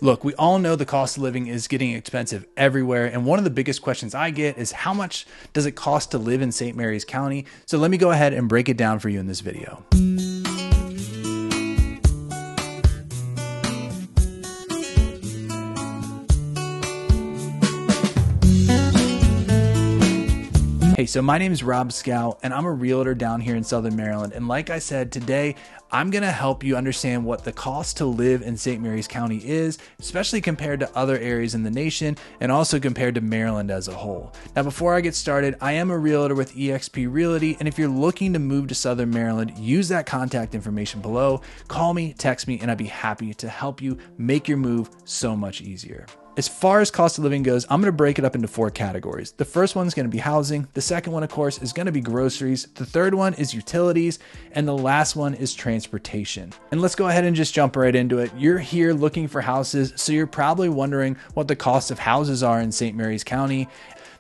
Look, we all know the cost of living is getting expensive everywhere. And one of the biggest questions I get is how much does it cost to live in St. Mary's County? So let me go ahead and break it down for you in this video. Hey, so my name is Rob Schou, and I'm a realtor down here in Southern Maryland. And like I said, today I'm going to help you understand what the cost to live in St. Mary's County is, especially compared to other areas in the nation and also compared to Maryland as a whole. Now, before I get started, I am a realtor with EXP Realty, and if you're looking to move to Southern Maryland, use that contact information below. Call me, text me, and I'd be happy to help you make your move so much easier. As far as cost of living goes, I'm going to break it up into 4 categories. The first one is going to be housing. The second one, of course, is going to be groceries. The third one is utilities. And the last one is transportation. And let's go ahead and just jump right into it. You're here looking for houses, so you're probably wondering what the cost of houses are in St. Mary's County.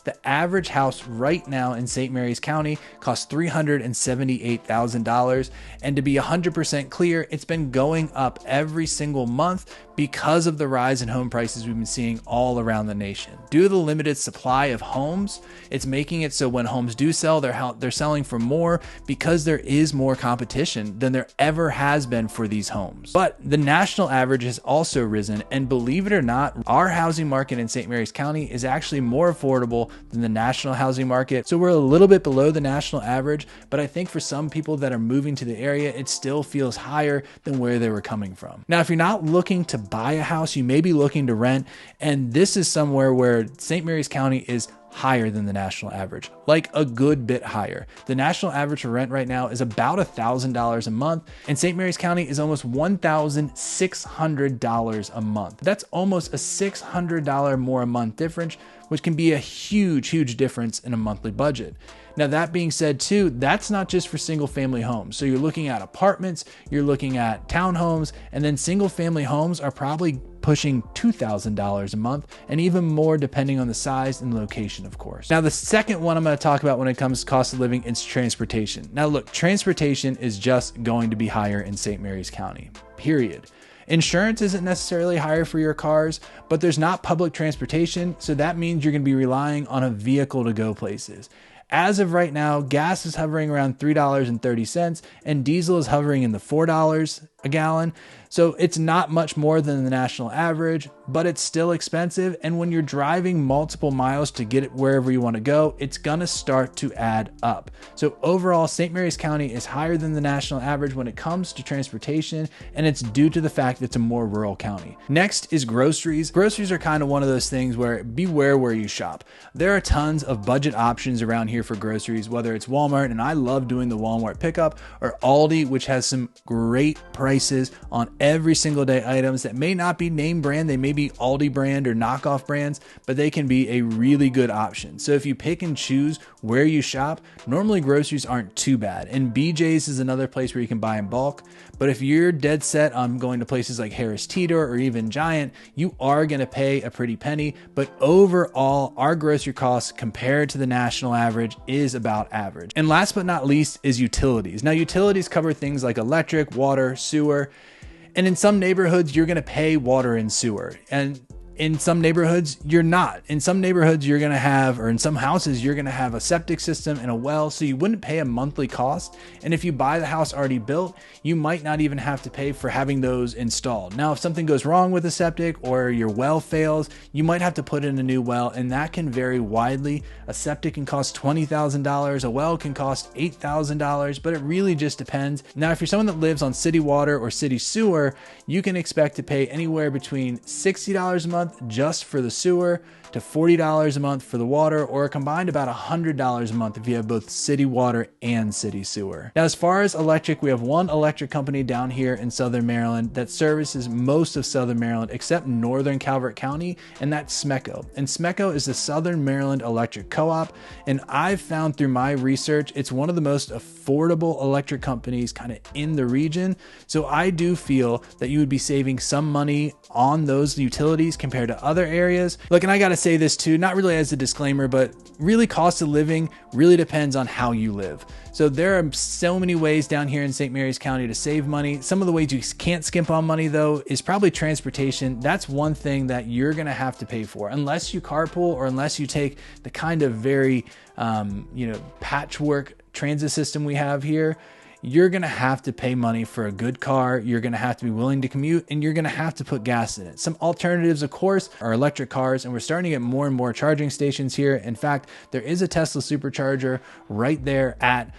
The average house right now in St. Mary's County costs $378,000. And to be 100% clear, it's been going up every single month because of the rise in home prices we've been seeing all around the nation. Due to the limited supply of homes, it's making it so when homes do sell, they're selling for more because there is more competition than there ever has been for these homes. But the national average has also risen, and believe it or not, our housing market in St. Mary's County is actually more affordable than the national housing market. So we're a little bit below the national average, but I think for some people that are moving to the area, it still feels higher than where they were coming from. Now, if you're not looking to buy a house, you may be looking to rent, and this is somewhere where St. Mary's County is higher than the national average, like a good bit higher. The national average for rent right now is about $1,000 a month, and St. Mary's County is almost $1,600 a month. That's almost a $600 more a month difference, which can be a huge difference in a monthly budget. Now, that being said too, that's not just for single family homes. So you're looking at apartments, you're looking at townhomes, and then single family homes are probably pushing $2,000 a month, and even more depending on the size and location, of course. Now, the second one I'm going to talk about when it comes to cost of living is transportation. Now, look, transportation is just going to be higher in St. Mary's County, period. Insurance isn't necessarily higher for your cars, but there's not public transportation, so that means you're going to be relying on a vehicle to go places. As of right now, gas is hovering around $3.30 and diesel is hovering in the $4 a gallon. So it's not much more than the national average, but it's still expensive. And when you're driving multiple miles to get it wherever you want to go, it's going to start to add up. So overall, St. Mary's County is higher than the national average when it comes to transportation, and it's due to the fact that it's a more rural county. Next is groceries. Groceries are kind of one of those things where beware where you shop. There are tons of budget options around here for groceries, whether it's Walmart, and I love doing the Walmart pickup, or Aldi, which has some great prices on every single day items that may not be name brand. They may be Aldi brand or knockoff brands, but they can be a really good option. So if you pick and choose where you shop, normally groceries aren't too bad. And BJ's is another place where you can buy in bulk. But if you're dead set on going to places like Harris Teeter or even Giant, you are going to pay a pretty penny. But overall, our grocery costs compared to the national average is about average. And last but not least is utilities. Now, utilities cover things like electric, water, sewer. And in some neighborhoods, you're going to pay water and sewer. And in some neighborhoods, you're not. In some neighborhoods, you're going to have, or in some houses, you're going to have a septic system and a well, so you wouldn't pay a monthly cost. And if you buy the house already built, you might not even have to pay for having those installed. Now, if something goes wrong with the septic or your well fails, you might have to put in a new well, and that can vary widely. A septic can cost $20,000, a well can cost $8,000, but it really just depends. Now, if you're someone that lives on city water or city sewer, you can expect to pay anywhere between $60 a month just for the sewer to $40 a month for the water, or combined about $100 a month if you have both city water and city sewer. Now, as far as electric, we have one electric company down here in Southern Maryland that services most of Southern Maryland except northern Calvert County, and that's Smecco. And Smecco is the Southern Maryland Electric Co-op, and I've found through my research, it's one of the most affordable electric companies kind of in the region. So I do feel that you would be saving some money on those utilities compared compared to other areas. Look, and I gotta say this too, not really as a disclaimer, but really cost of living really depends on how you live. So there are so many ways down here in St. Mary's County to save money. Some of the ways you can't skimp on money though is probably transportation. That's one thing that you're gonna have to pay for unless you carpool or unless you take the kind of very, patchwork transit system we have here. You're going to have to pay money for a good car. You're going to have to be willing to commute, and you're going to have to put gas in it. Some alternatives, of course, are electric cars, and we're starting to get more and more charging stations here. In fact, there is a Tesla supercharger right there at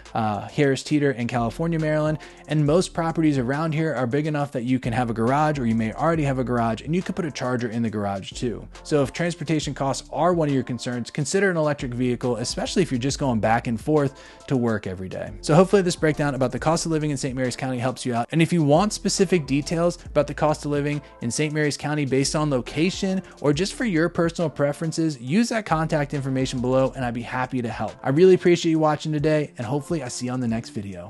Harris Teeter in California, Maryland. And most properties around here are big enough that you can have a garage, or you may already have a garage, and you could put a charger in the garage too. So if transportation costs are one of your concerns, consider an electric vehicle, especially if you're just going back and forth to work every day. So hopefully this breakdown about the cost of living in St. Mary's County helps you out. And if you want specific details about the cost of living in St. Mary's County based on location or just for your personal preferences, use that contact information below and I'd be happy to help. I really appreciate you watching today, and hopefully I see you on the next video.